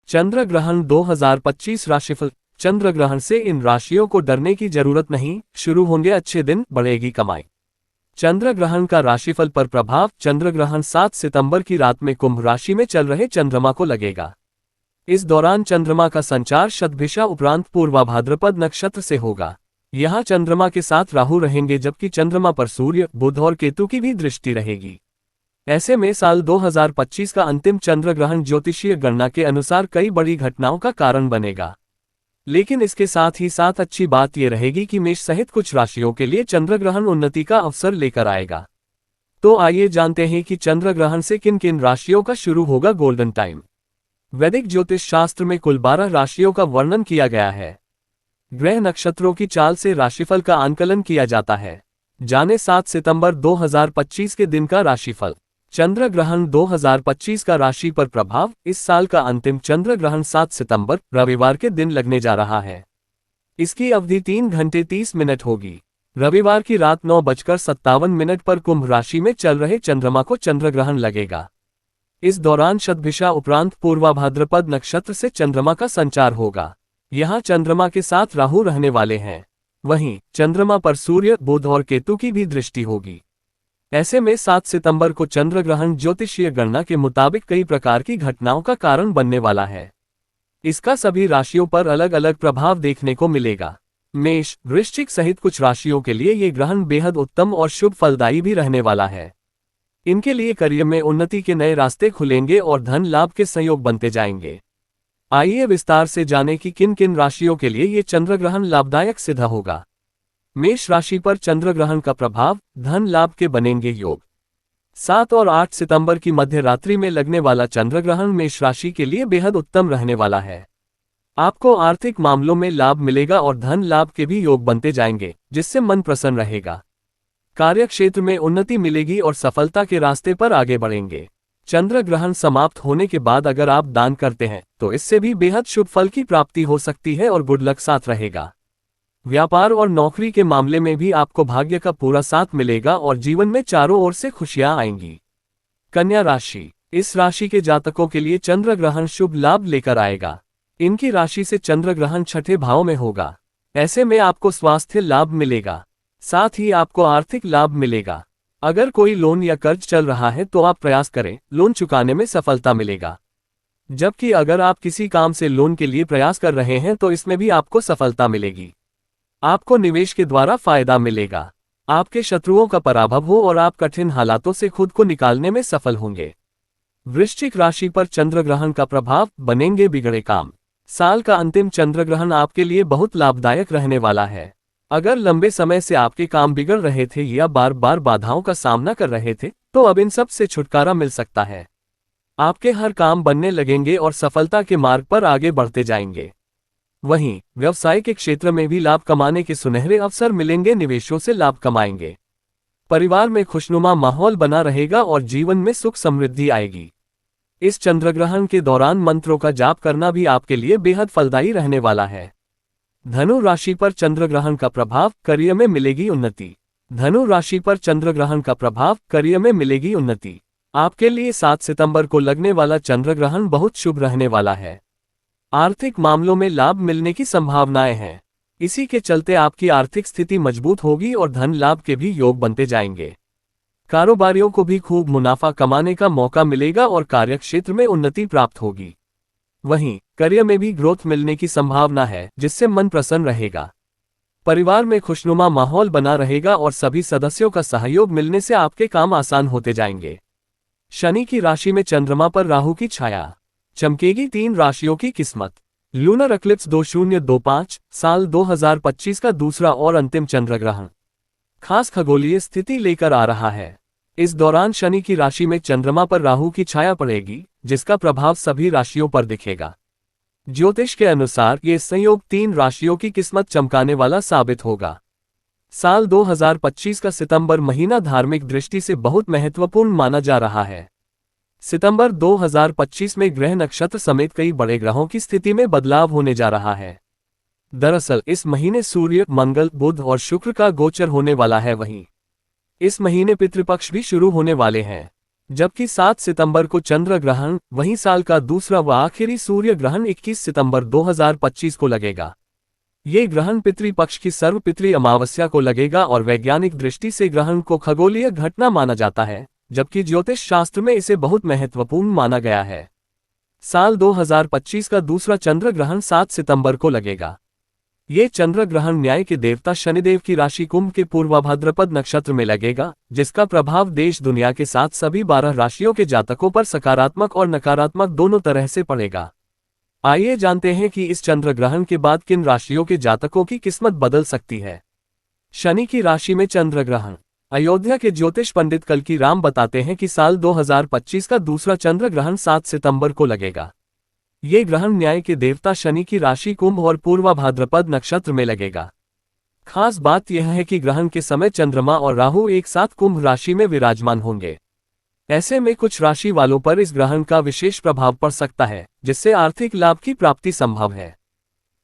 चंद्र ग्रहण 2025 राशिफल। चंद्र ग्रहण से इन राशियों को डरने की जरूरत नहीं, शुरू होंगे अच्छे दिन, बढ़ेगी कमाई। चंद्र ग्रहण का राशिफल पर प्रभाव। चंद्र ग्रहण 7 सितंबर की रात में कुंभ राशि में चल रहे चंद्रमा को लगेगा। इस दौरान चंद्रमा का संचार शतभिषा उपरांत पूर्वा भाद्रपद नक्षत्र से होगा। यहाँ चंद्रमा के साथ राहु रहेंगे, जबकि चंद्रमा पर सूर्य, बुध और केतु की भी दृष्टि रहेगी। ऐसे में साल 2025 का अंतिम चंद्र ग्रहण ज्योतिषीय गणना के अनुसार कई बड़ी घटनाओं का कारण बनेगा। लेकिन इसके साथ ही साथ अच्छी बात यह रहेगी कि मेष सहित कुछ राशियों के लिए चंद्र ग्रहण उन्नति का अवसर लेकर आएगा। तो आइए जानते हैं कि चंद्र ग्रहण से किन किन राशियों का शुरू होगा गोल्डन टाइम। वैदिक ज्योतिष शास्त्र में कुल 12 राशियों का वर्णन किया गया है। ग्रह नक्षत्रों की चाल से राशिफल का आंकलन किया जाता है। जाने 7 सितंबर 2025 के दिन का राशिफल। चंद्र ग्रहण 2025 का राशि पर प्रभाव। इस साल का अंतिम चंद्र ग्रहण 7 सितंबर रविवार के दिन लगने जा रहा है। इसकी अवधि 3 घंटे 30 मिनट होगी। रविवार की रात 9:57 पर कुंभ राशि में चल रहे चंद्रमा को चंद्र ग्रहण लगेगा। इस दौरान शतभिषा उपरांत पूर्वा भाद्रपद नक्षत्र से चंद्रमा का संचार होगा। यहाँ चंद्रमा के साथ राहु रहने वाले हैं। वहीं चंद्रमा पर सूर्य, बुध और केतु की भी दृष्टि होगी। ऐसे में 7 सितंबर को चंद्र ग्रहण ज्योतिषीय गणना के मुताबिक कई प्रकार की घटनाओं का कारण बनने वाला है। इसका सभी राशियों पर अलग अलग प्रभाव देखने को मिलेगा। मेष, वृश्चिक सहित कुछ राशियों के लिए ये ग्रहण बेहद उत्तम और शुभ फलदायी भी रहने वाला है। इनके लिए करियर में उन्नति के नए रास्ते खुलेंगे और धन लाभ के संयोग बनते जाएंगे। आइए विस्तार से जानें कि किन किन राशियों के लिए ये चंद्र ग्रहण लाभदायक सिद्ध होगा। मेष राशि पर चंद्र ग्रहण का प्रभाव। धन लाभ के बनेंगे योग। 7 और 8 सितंबर की मध्य रात्रि में लगने वाला चंद्र ग्रहण मेष राशि के लिए बेहद उत्तम रहने वाला है। आपको आर्थिक मामलों में लाभ मिलेगा और धन लाभ के भी योग बनते जाएंगे, जिससे मन प्रसन्न रहेगा। कार्य क्षेत्र में उन्नति मिलेगी और सफलता के रास्ते पर आगे बढ़ेंगे। चंद्र ग्रहण समाप्त होने के बाद अगर आप दान करते हैं तो इससे भी बेहद शुभ फल की प्राप्ति हो सकती है और गुड लक साथ रहेगा। व्यापार और नौकरी के मामले में भी आपको भाग्य का पूरा साथ मिलेगा और जीवन में चारों ओर से खुशियां आएंगी। कन्या राशि। इस राशि के जातकों के लिए चंद्र ग्रहण शुभ लाभ लेकर आएगा। इनकी राशि से चंद्र ग्रहण छठे भाव में होगा। ऐसे में आपको स्वास्थ्य लाभ मिलेगा, साथ ही आपको आर्थिक लाभ मिलेगा। अगर कोई लोन या कर्ज चल रहा है तो आप प्रयास करें, लोन चुकाने में सफलता मिलेगा। जबकि अगर आप किसी काम से लोन के लिए प्रयास कर रहे हैं तो इसमें भी आपको सफलता मिलेगी। आपको निवेश के द्वारा फायदा मिलेगा। आपके शत्रुओं का पराभव हो और आप कठिन हालातों से खुद को निकालने में सफल होंगे। वृश्चिक राशि पर चंद्र ग्रहण का प्रभाव। बनेंगे बिगड़े काम। साल का अंतिम चंद्र ग्रहण आपके लिए बहुत लाभदायक रहने वाला है। अगर लंबे समय से आपके काम बिगड़ रहे थे या बार बार बाधाओं का सामना कर रहे थे तो अब इन सब से छुटकारा मिल सकता है। आपके हर काम बनने लगेंगे और सफलता के मार्ग पर आगे बढ़ते जाएंगे। वहीं व्यवसाय के क्षेत्र में भी लाभ कमाने के सुनहरे अवसर मिलेंगे। निवेशों से लाभ कमाएंगे। परिवार में खुशनुमा माहौल बना रहेगा और जीवन में सुख समृद्धि आएगी। इस चंद्र ग्रहण के दौरान मंत्रों का जाप करना भी आपके लिए बेहद फलदायी रहने वाला है। धनु राशि पर चंद्र ग्रहण का प्रभाव। करियर में मिलेगी उन्नति। धनु राशि पर चंद्र ग्रहण का प्रभाव। करियर में मिलेगी उन्नति। आपके लिए 7 सितंबर को लगने वाला चंद्र ग्रहण बहुत शुभ रहने वाला है। आर्थिक मामलों में लाभ मिलने की संभावनाएं हैं। इसी के चलते आपकी आर्थिक स्थिति मजबूत होगी और धन लाभ के भी योग बनते जाएंगे। कारोबारियों को भी खूब मुनाफा कमाने का मौका मिलेगा और कार्यक्षेत्र में उन्नति प्राप्त होगी। वहीं करियर में भी ग्रोथ मिलने की संभावना है, जिससे मन प्रसन्न रहेगा। परिवार में खुशनुमा माहौल बना रहेगा और सभी सदस्यों का सहयोग मिलने से आपके काम आसान होते जाएंगे। शनि की राशि में चंद्रमा पर राहु की छाया। चमकेगी 3 राशियों की किस्मत। लूनर एक्लिप्स 2025 साल 2025 का दूसरा और अंतिम चंद्र ग्रहण खास खगोलीय स्थिति लेकर आ रहा है। इस दौरान शनि की राशि में चंद्रमा पर राहु की छाया पड़ेगी, जिसका प्रभाव सभी राशियों पर दिखेगा। ज्योतिष के अनुसार ये संयोग 3 राशियों की किस्मत चमकाने वाला साबित होगा। साल 2025 का सितंबर महीना धार्मिक दृष्टि से बहुत महत्वपूर्ण माना जा रहा है। सितंबर 2025 में ग्रह नक्षत्र समेत कई बड़े ग्रहों की स्थिति में बदलाव होने जा रहा है। दरअसल इस महीने सूर्य, मंगल, बुध और शुक्र का गोचर होने वाला है। वहीं इस महीने पितृपक्ष भी शुरू होने वाले हैं। जबकि 7 सितंबर को चंद्र ग्रहण, वहीं साल का दूसरा व आखिरी सूर्य ग्रहण 21 सितंबर 2025 को लगेगा। ये ग्रहण पितृपक्ष की सर्वपितृ अमावस्या को लगेगा और वैज्ञानिक दृष्टि से ग्रहण को खगोलीय घटना माना जाता है, जबकि ज्योतिष शास्त्र में इसे बहुत महत्वपूर्ण माना गया है। साल 2025 का दूसरा चंद्र ग्रहण 7 सितंबर को लगेगा। ये चंद्र ग्रहण न्याय के देवता शनिदेव की राशि कुंभ के पूर्वा भाद्रपद नक्षत्र में लगेगा, जिसका प्रभाव देश दुनिया के साथ सभी 12 राशियों के जातकों पर सकारात्मक और नकारात्मक दोनों तरह से पड़ेगा। आइए जानते हैं कि इस चंद्र ग्रहण के बाद किन राशियों के जातकों की किस्मत बदल सकती है। शनि की राशि में चंद्र ग्रहण। अयोध्या के ज्योतिष पंडित कल्की राम बताते हैं कि साल 2025 का दूसरा चंद्र ग्रहण 7 सितंबर को लगेगा। ये ग्रहण न्याय के देवता शनि की राशि कुंभ और पूर्वा भाद्रपद नक्षत्र में लगेगा। खास बात यह है कि ग्रहण के समय चंद्रमा और राहु एक साथ कुंभ राशि में विराजमान होंगे। ऐसे में कुछ राशि वालों पर इस ग्रहण का विशेष प्रभाव पड़ सकता है, जिससे आर्थिक लाभ की प्राप्ति संभव है।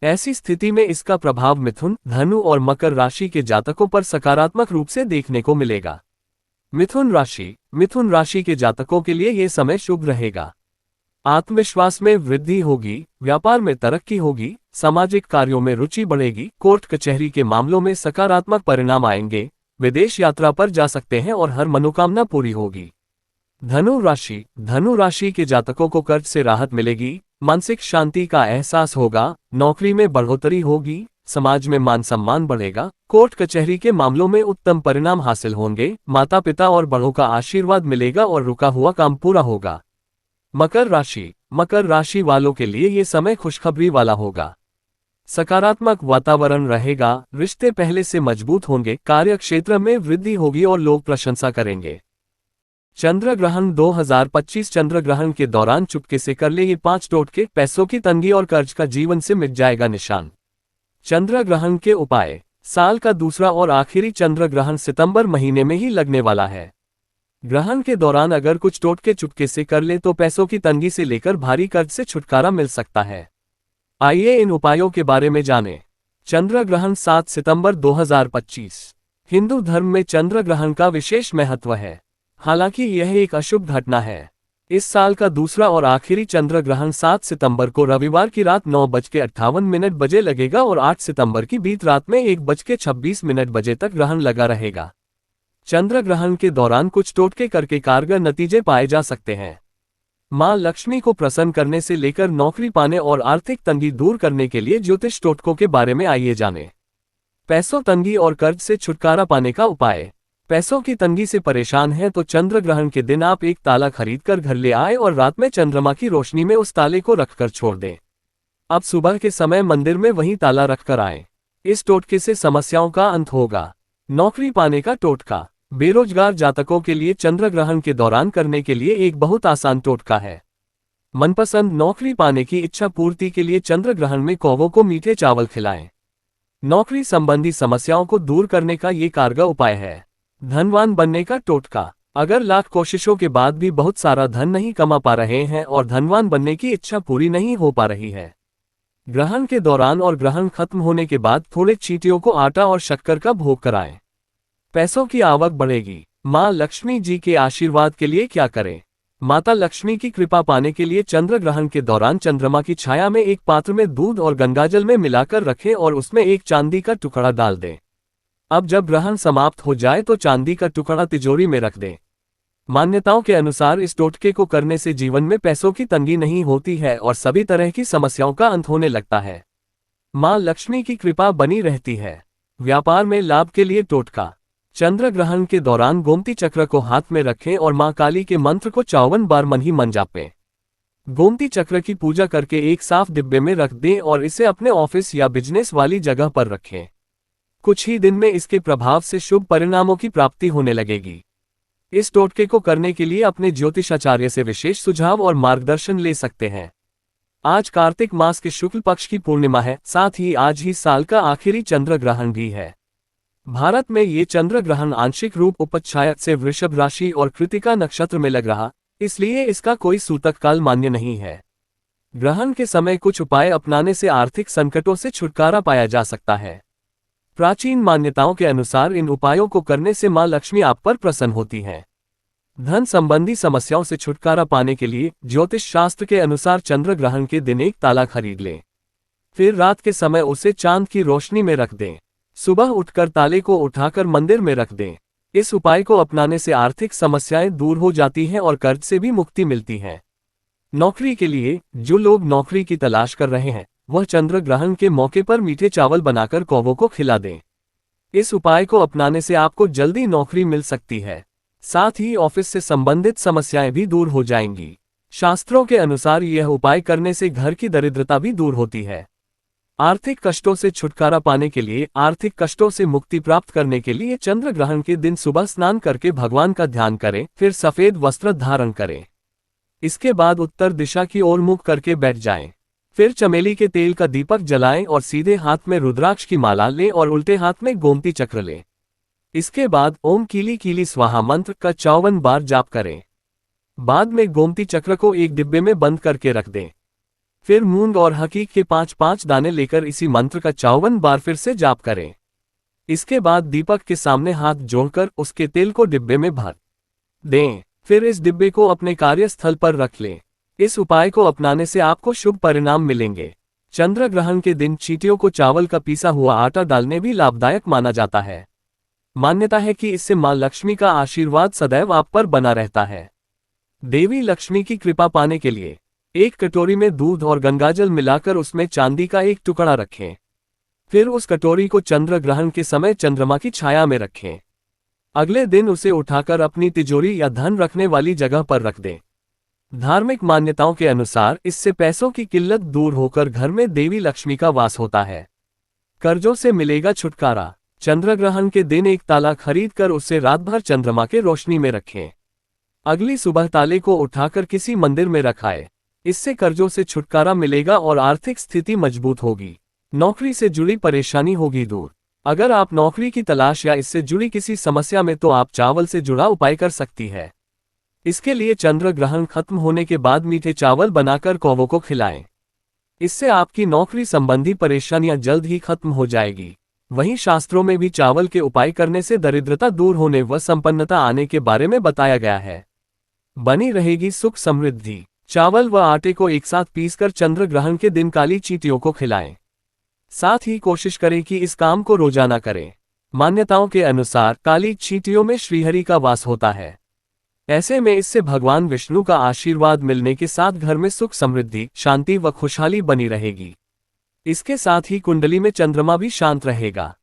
ऐसी स्थिति में इसका प्रभाव मिथुन, धनु और मकर राशि के जातकों पर सकारात्मक रूप से देखने को मिलेगा। मिथुन राशि के जातकों के लिए ये समय शुभ रहेगा। आत्मविश्वास में वृद्धि होगी, व्यापार में तरक्की होगी, सामाजिक कार्यों में रुचि बढ़ेगी, कोर्ट कचहरी के मामलों में सकारात्मक परिणाम आएंगे, विदेश यात्रा पर जा सकते हैं और हर मनोकामना पूरी होगी। धनु राशि के जातकों को कर्ज से राहत मिलेगी, मानसिक शांति का एहसास होगा, नौकरी में बढ़ोतरी होगी, समाज में मान सम्मान बढ़ेगा, कोर्ट कचहरी के मामलों में उत्तम परिणाम हासिल होंगे, माता पिता और बड़ों का आशीर्वाद मिलेगा और रुका हुआ काम पूरा होगा। मकर राशि वालों के लिए ये समय खुशखबरी वाला होगा। सकारात्मक वातावरण रहेगा, रिश्ते पहले से मजबूत होंगे, कार्य क्षेत्र में वृद्धि होगी और लोग प्रशंसा करेंगे। चंद्र ग्रहण 2025 चंद्र ग्रहण के दौरान चुपके से कर ले ये 5 टोटके, पैसों की तंगी और कर्ज का जीवन से मिट जाएगा निशान। चंद्र ग्रहण के उपाय। साल का दूसरा और आखिरी चंद्र ग्रहण सितंबर महीने में ही लगने वाला है। ग्रहण के दौरान अगर कुछ टोटके चुपके से कर ले तो पैसों की तंगी से लेकर भारी कर्ज से छुटकारा मिल सकता है। आइए इन उपायों के बारे में जानें। चंद्र ग्रहण 7 सितंबर 2025। हिंदू धर्म में चंद्र ग्रहण का विशेष महत्व है। हालांकि यह एक अशुभ घटना है। इस साल का दूसरा और आखिरी चंद्र ग्रहण 7 सितंबर को रविवार की रात 9:58 बजे लगेगा और 8 सितंबर की बीत रात में 1:26 बजे तक ग्रहण लगा रहेगा। चंद्र ग्रहण के दौरान कुछ टोटके करके कारगर नतीजे पाए जा सकते हैं। मां लक्ष्मी को प्रसन्न करने से लेकर नौकरी पाने और आर्थिक तंगी दूर करने के लिए ज्योतिष टोटकों के बारे में आइए जानें। पैसों तंगी और कर्ज से छुटकारा पाने का उपाय। पैसों की तंगी से परेशान हैं तो चंद्र ग्रहण के दिन आप एक ताला खरीदकर घर ले आए और रात में चंद्रमा की रोशनी में उस ताले को रखकर छोड़ दें। अब सुबह के समय मंदिर में वही ताला रखकर आएं। इस टोटके से समस्याओं का अंत होगा। नौकरी पाने का टोटका। बेरोजगार जातकों के लिए चंद्र ग्रहण के दौरान करने के लिए एक बहुत आसान टोटका है। मनपसंद नौकरी पाने की इच्छा पूर्ति के लिए चंद्र ग्रहण में कौवों को मीठे चावल खिलाएं। नौकरी संबंधी समस्याओं को दूर करने का ये कारगर उपाय है। धनवान बनने का टोटका। अगर लाख कोशिशों के बाद भी बहुत सारा धन नहीं कमा पा रहे हैं और धनवान बनने की इच्छा पूरी नहीं हो पा रही है, ग्रहण के दौरान और ग्रहण खत्म होने के बाद थोड़े चींटियों को आटा और शक्कर का भोग कराएं। पैसों की आवक बढ़ेगी। मां लक्ष्मी जी के आशीर्वाद के लिए क्या करें। माता लक्ष्मी की कृपा पाने के लिए चंद्र ग्रहण के दौरान चंद्रमा की छाया में एक पात्र में दूध और गंगाजल में मिलाकर रखें और उसमें एक चांदी का टुकड़ा डाल दें। अब जब ग्रहण समाप्त हो जाए तो चांदी का टुकड़ा तिजोरी में रख दें। मान्यताओं के अनुसार इस टोटके को करने से जीवन में पैसों की तंगी नहीं होती है और सभी तरह की समस्याओं का अंत होने लगता है। मां लक्ष्मी की कृपा बनी रहती है। व्यापार में लाभ के लिए टोटका। चंद्र ग्रहण के दौरान गोमती चक्र को हाथ में रखें और मां काली के मंत्र को 54 बार मन ही मन जापें। गोमती चक्र की पूजा करके एक साफ डिब्बे में रख दें और इसे अपने ऑफिस या बिजनेस वाली जगह पर रखें। कुछ ही दिन में इसके प्रभाव से शुभ परिणामों की प्राप्ति होने लगेगी। इस टोटके को करने के लिए अपने ज्योतिषाचार्य से विशेष सुझाव और मार्गदर्शन ले सकते हैं। आज कार्तिक मास के शुक्ल पक्ष की पूर्णिमा है, साथ ही आज ही साल का आखिरी चंद्र ग्रहण भी है। भारत में ये चंद्र ग्रहण आंशिक रूप उपच्छाया से वृषभ राशि और कृतिका नक्षत्र में लग रहा, इसलिए इसका कोई सूतक काल मान्य नहीं है। ग्रहण के समय कुछ उपाय अपनाने से आर्थिक संकटों से छुटकारा पाया जा सकता है। प्राचीन मान्यताओं के अनुसार इन उपायों को करने से मां लक्ष्मी आप पर प्रसन्न होती हैं। धन संबंधी समस्याओं से छुटकारा पाने के लिए ज्योतिष शास्त्र के अनुसार चंद्र ग्रहण के दिन एक ताला खरीद लें। फिर रात के समय उसे चांद की रोशनी में रख दें। सुबह उठकर ताले को उठाकर मंदिर में रख दें। इस उपाय को अपनाने से आर्थिक समस्याएं दूर हो जाती हैं और कर्ज से भी मुक्ति मिलती है। नौकरी के लिए जो लोग नौकरी की तलाश कर रहे हैं वह चंद्र ग्रहण के मौके पर मीठे चावल बनाकर कौवों को खिला दें। इस उपाय को अपनाने से आपको जल्दी नौकरी मिल सकती है। साथ ही ऑफिस से संबंधित समस्याएं भी दूर हो जाएंगी। शास्त्रों के अनुसार यह उपाय करने से घर की दरिद्रता भी दूर होती है। आर्थिक कष्टों से छुटकारा पाने के लिए, आर्थिक कष्टों से मुक्ति प्राप्त करने के लिए चंद्र ग्रहण के दिन सुबह स्नान करके भगवान का ध्यान करें, फिर सफेद वस्त्र धारण करें। इसके बाद उत्तर दिशा की ओर मुख करके बैठ जाएं। फिर चमेली के तेल का दीपक जलाएं और सीधे हाथ में रुद्राक्ष की माला लें और उल्टे हाथ में गोमती चक्र लें। इसके बाद ओम कीली कीली स्वाहा मंत्र का 54 बार जाप करें। बाद में गोमती चक्र को एक डिब्बे में बंद करके रख दें। फिर मूंग और हकीक के 5-5 दाने लेकर इसी मंत्र का 54 बार फिर से जाप करें। इसके बाद दीपक के सामने हाथ जोड़कर उसके तेल को डिब्बे में भर दें। फिर इस डिब्बे को अपने कार्यस्थल पर रख लें। इस उपाय को अपनाने से आपको शुभ परिणाम मिलेंगे। चंद्र ग्रहण के दिन चींटियों को चावल का पीसा हुआ आटा डालने भी लाभदायक माना जाता है। मान्यता है कि इससे मां लक्ष्मी का आशीर्वाद सदैव आप पर बना रहता है। देवी लक्ष्मी की कृपा पाने के लिए एक कटोरी में दूध और गंगाजल मिलाकर उसमें चांदी का एक टुकड़ा रखें। फिर उस कटोरी को चंद्र ग्रहण के समय चंद्रमा की छाया में रखें। अगले दिन उसे उठाकर अपनी तिजोरी या धन रखने वाली जगह पर रख दें। धार्मिक मान्यताओं के अनुसार इससे पैसों की किल्लत दूर होकर घर में देवी लक्ष्मी का वास होता है। कर्जों से मिलेगा छुटकारा। चंद्र ग्रहण के दिन एक ताला खरीदकर उसे रात भर चंद्रमा के रोशनी में रखें। अगली सुबह ताले को उठाकर किसी मंदिर में रखाएं। इससे कर्जों से छुटकारा मिलेगा और आर्थिक स्थिति मजबूत होगी। नौकरी से जुड़ी परेशानी होगी दूर। अगर आप नौकरी की तलाश या इससे जुड़ी किसी समस्या में तो आप चावल से जुड़ा उपाय कर सकती है। इसके लिए चंद्र ग्रहण खत्म होने के बाद मीठे चावल बनाकर कौवों को खिलाएं। इससे आपकी नौकरी संबंधी परेशानियां जल्द ही खत्म हो जाएगी। वहीं शास्त्रों में भी चावल के उपाय करने से दरिद्रता दूर होने व संपन्नता आने के बारे में बताया गया है। बनी रहेगी सुख समृद्धि। चावल व आटे को एक साथ पीसकर चंद्र ग्रहण के दिन काली चींटियों को खिलाएं। साथ ही कोशिश करें कि इस काम को रोजाना करें। मान्यताओं के अनुसार काली चींटियों में श्रीहरि का वास होता है। ऐसे में इससे भगवान विष्णु का आशीर्वाद मिलने के साथ घर में सुख समृद्धि, शांति व खुशहाली बनी रहेगी। इसके साथ ही कुंडली में चंद्रमा भी शांत रहेगा।